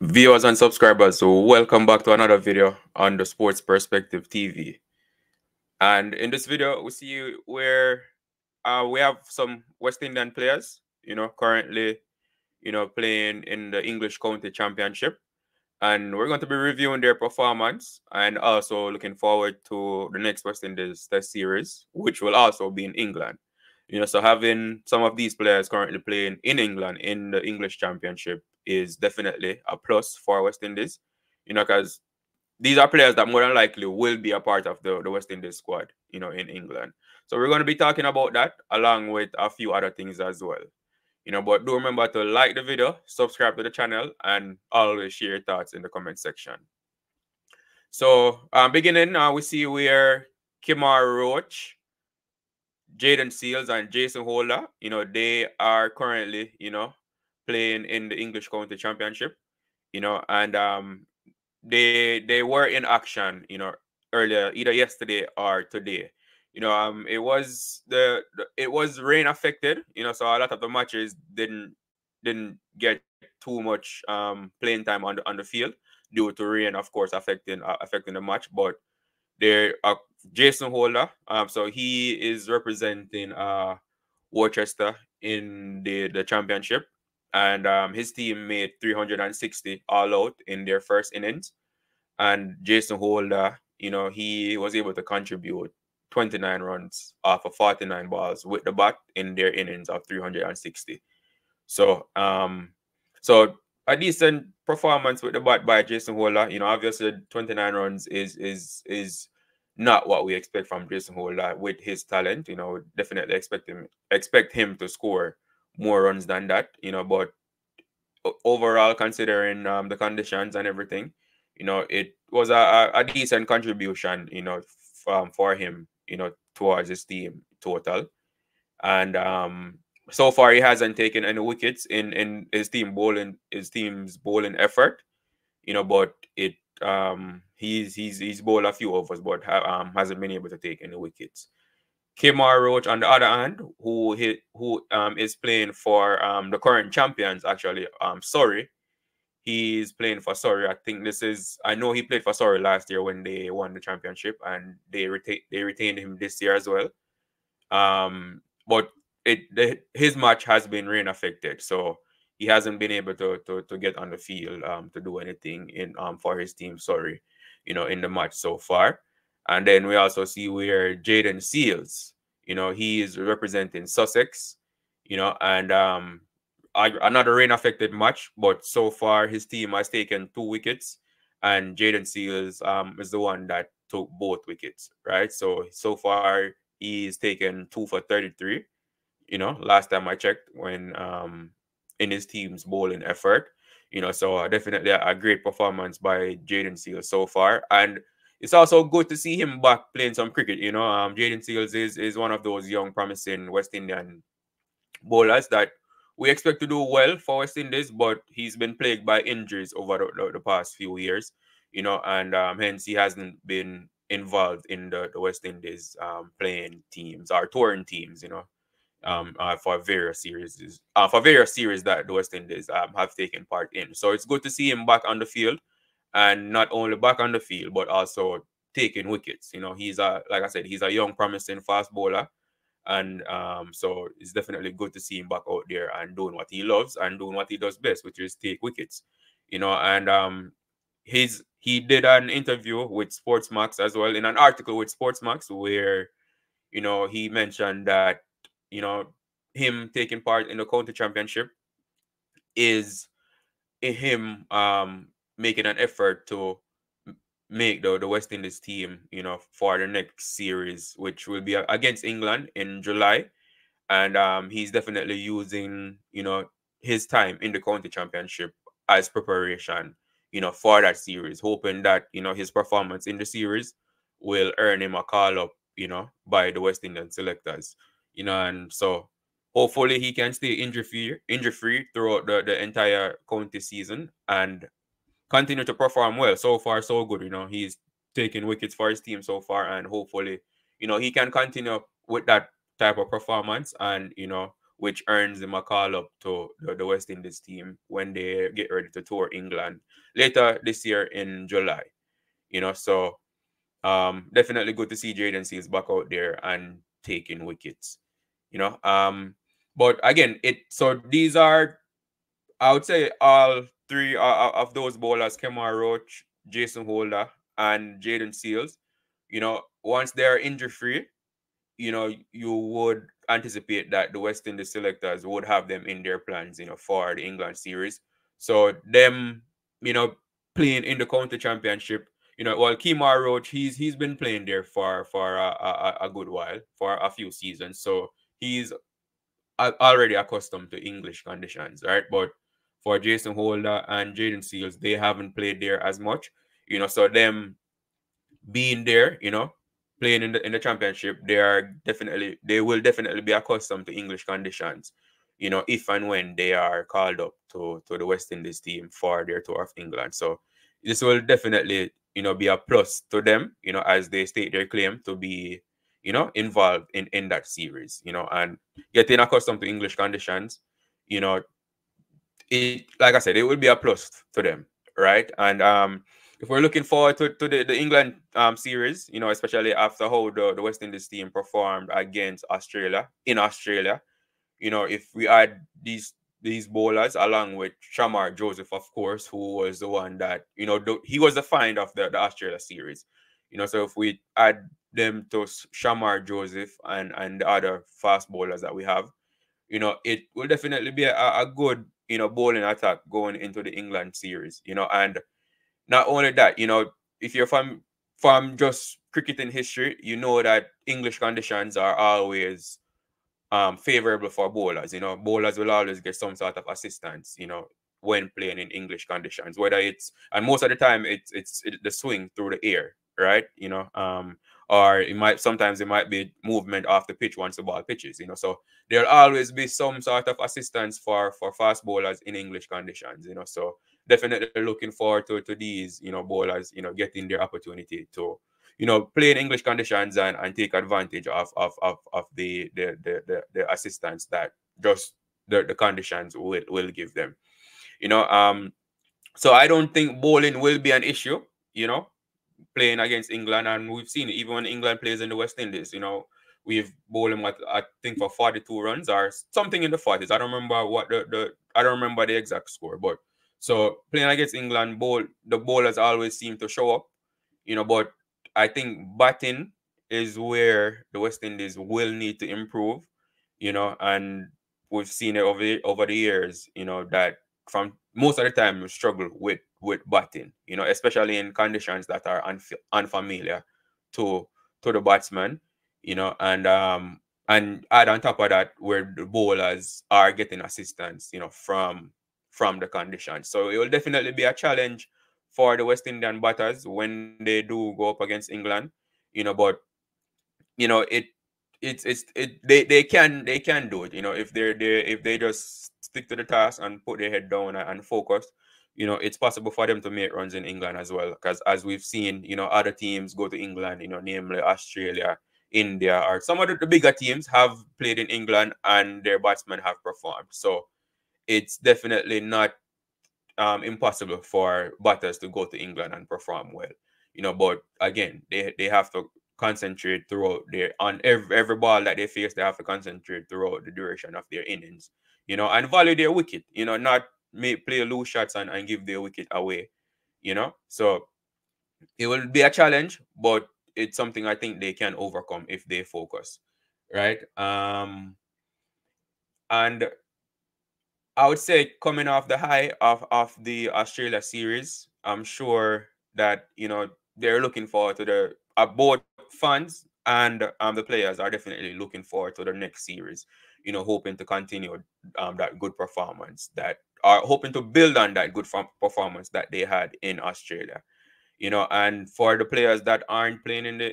Viewers and subscribers, so welcome back to another video on the Sports Perspective TV. And in this video, we see where we have some West Indian players, currently, playing in the English County Championship. And we're going to be reviewing their performance and also looking forward to the next West Indies Test series, which will also be in England. So having some of these players currently playing in England in the English Championship is definitely a plus for West Indies, because these are players that more than likely will be a part of the West Indies squad, in England. So we're going to be talking about that along with a few other things as well. But do remember to like the video, subscribe to the channel, and always share your thoughts in the comment section. So beginning, we see where Kemar Roach, Jayden Seales, and Jason Holder, they are currently, playing in the English County Championship, and they were in action, earlier, either yesterday or today. It was it was rain affected, so a lot of the matches didn't get too much playing time on the field due to rain, of course, affecting the match. But there are Jason Holder, so he is representing Worcester in the championship, and his team made 360 all out in their first innings. And Jason Holder, he was able to contribute 29 runs off of 49 balls with the bat in their innings of 360. So, so a decent performance with the bat by Jason Holder. Obviously 29 runs is not what we expect from Jason Holder with his talent. Definitely expect him to score more runs than that. But overall, considering the conditions and everything, it was a decent contribution, for him, towards his team total. And so far he hasn't taken any wickets in his team's bowling effort, but he's bowled a few overs, but hasn't been able to take any wickets. Kemar Roach, on the other hand, who is playing for the current champions, actually, Surrey. He's playing for Surrey. I know he played for Surrey last year when they won the championship, and they retained him this year as well. But his match has been rain affected, so he hasn't been able to get on the field to do anything in for his team. Sorry, in the match so far. And then we also see where Jayden Seales, he is representing Sussex, and another rain affected match, but so far his team has taken 2 wickets, and Jayden Seales is the one that took both wickets, right? So far he's taken 2 for 33. Last time I checked, when in his team's bowling effort. So definitely a great performance by Jayden Seales so far. And it's also good to see him back playing some cricket. Jayden Seales is one of those young, promising West Indian bowlers that we expect to do well for West Indies, but he's been plagued by injuries over the past few years, and hence he hasn't been involved in the West Indies playing teams or touring teams, for various series that the West Indies have taken part in. So it's good to see him back on the field, and not only back on the field, but also taking wickets. He's like I said, he's a young, promising fast bowler, and so it's definitely good to see him back out there and doing what he loves and doing what he does best, which is take wickets. And he did an interview with Sportsmax as well, in an article with Sportsmax, where he mentioned that him taking part in the county championship is him making an effort to make the West Indies team, for the next series, which will be against England in July. And he's definitely using, his time in the county championship as preparation, for that series, hoping that, his performance in the series will earn him a call up, by the West Indian selectors, and so hopefully he can stay injury free throughout the entire county season and continue to perform well. So far, so good. He's taking wickets for his team so far, and hopefully, he can continue with that type of performance, and which earns him a call up to the West Indies team when they get ready to tour England later this year in July. So definitely good to see Jaden Seals back out there and taking wickets. But again, so these are, I would say, all three of those bowlers: Kemar Roach, Jason Holder, and Jaden Seals. Once they're injury free, you would anticipate that the West Indies selectors would have them in their plans, for the England series. So them, playing in the county championship, while Kemar Roach, he's been playing there for a good while, for a few seasons. So he's already accustomed to English conditions, right? But for Jason Holder and Jaden Seals, they haven't played there as much, so them being there, playing in the championship, they will definitely be accustomed to English conditions, if and when they are called up to the West Indies team for their tour of England. So this will definitely, be a plus to them, as they state their claim to be, involved in that series, and getting accustomed to English conditions, it, like I said, it will be a plus to them, right? And if we're looking forward to the England series, especially after how the West Indies team performed against Australia in Australia, if we add these bowlers along with Shamar Joseph, of course, who was the one that, he was the find of the Australia series. So if we add them to Shamar Joseph and the other fast bowlers that we have, it will definitely be a good, bowling attack going into the England series, and not only that, if you're from just cricketing history, you know that English conditions are always favorable for bowlers. Bowlers will always get some sort of assistance, when playing in English conditions, whether and most of the time it's the swing through the air, right? Or sometimes it might be movement off the pitch once the ball pitches, so there'll always be some sort of assistance for fast bowlers in English conditions, so definitely looking forward to these, bowlers, getting their opportunity to, play in English conditions and take advantage of the assistance that just the conditions will give them. So I don't think bowling will be an issue, playing against England, and we've seen it even when England plays in the West Indies. We've bowled them at, I think, for 42 runs or something in the 40s. I don't remember I don't remember the exact score, but so playing against England, the bowlers always seem to show up, but I think batting is where the West Indies will need to improve, and we've seen it over the years, that from most of the time we struggle with batting, especially in conditions that are unfamiliar to the batsman, and add on top of that where the bowlers are getting assistance, from the conditions. So it will definitely be a challenge for the West Indian batters when they do go up against England, but they can do it, if they just stick to the task and put their head down and focus. It's possible for them to make runs in England as well, because as we've seen, other teams go to England, namely Australia, India, or some of the bigger teams have played in England and their batsmen have performed. So it's definitely not impossible for batters to go to England and perform well. But again, they have to concentrate throughout on every ball that they face. They have to concentrate throughout the duration of their innings, and value their wicket, not play loose shots and give their wicket away, So it will be a challenge, but it's something I think they can overcome if they focus, right? And I would say, coming off the high of the Australia series, I'm sure that, they're looking forward to both fans and the players are definitely looking forward to the next series, hoping to continue that good performance, that are hoping to build on that good performance that they had in Australia. And for the players that aren't playing in the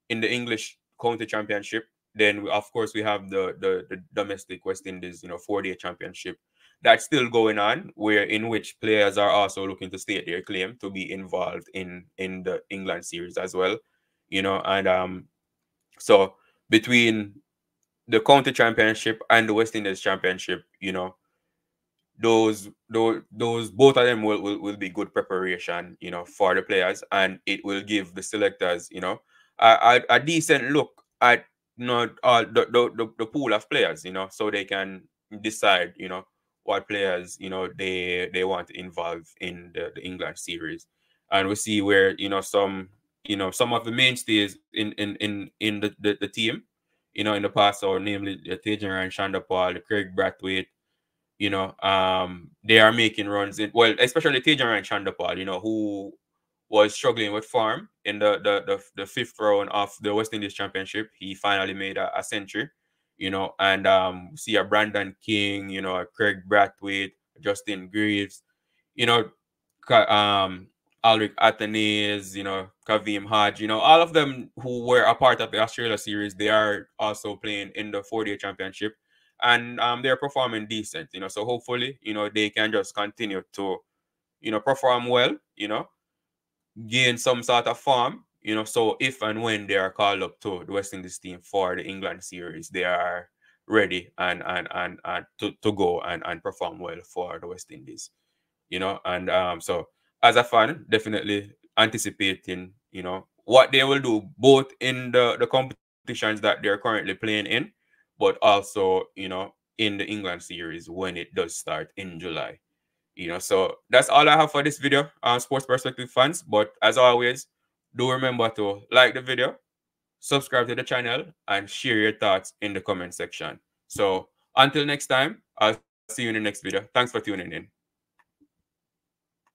English County Championship, then of course we have the domestic West Indies, 4-day championship that's still going on, in which players are also looking to state their claim to be involved in the England series as well, and so between the county championship and the West Indies championship, you know, those both of them will be good preparation, you know, for the players, and it will give the selectors, you know, a decent look at, you know, the pool of players, you know, so they can decide, you know, what players, you know, they want to involve in the England series. And we see where, you know, some of the mainstays in the team, you know, in the past, or namely Tejan and Shanda Paul, Craig Brathwaite, you know, they are making runs in, well, especially Tejan and Chandapal, you know, who was struggling with form in the fifth round of the West Indies Championship. He finally made a century, you know, and see a Brandon King, you know, a Craig Brathwaite, Justin Greaves, you know, Alric Athenaeus, you know, Kavim Hodge, you know, all of them who were a part of the Australia series, they are also playing in the 4-day championship, and they're performing decent, you know. So hopefully, you know, they can just continue to, you know, perform well, you know, gain some sort of form, you know. So if and when they are called up to the West Indies team for the England series, they are ready and to go and perform well for the West Indies, you know. And so as a fan, definitely anticipating, you know, what they will do both in the competitions that they're currently playing in, but also, you know, in the England series when it does start in July, you know. So that's all I have for this video, sports perspective fans. But as always, do remember to like the video, subscribe to the channel, and share your thoughts in the comment section. So until next time, I'll see you in the next video. Thanks for tuning in.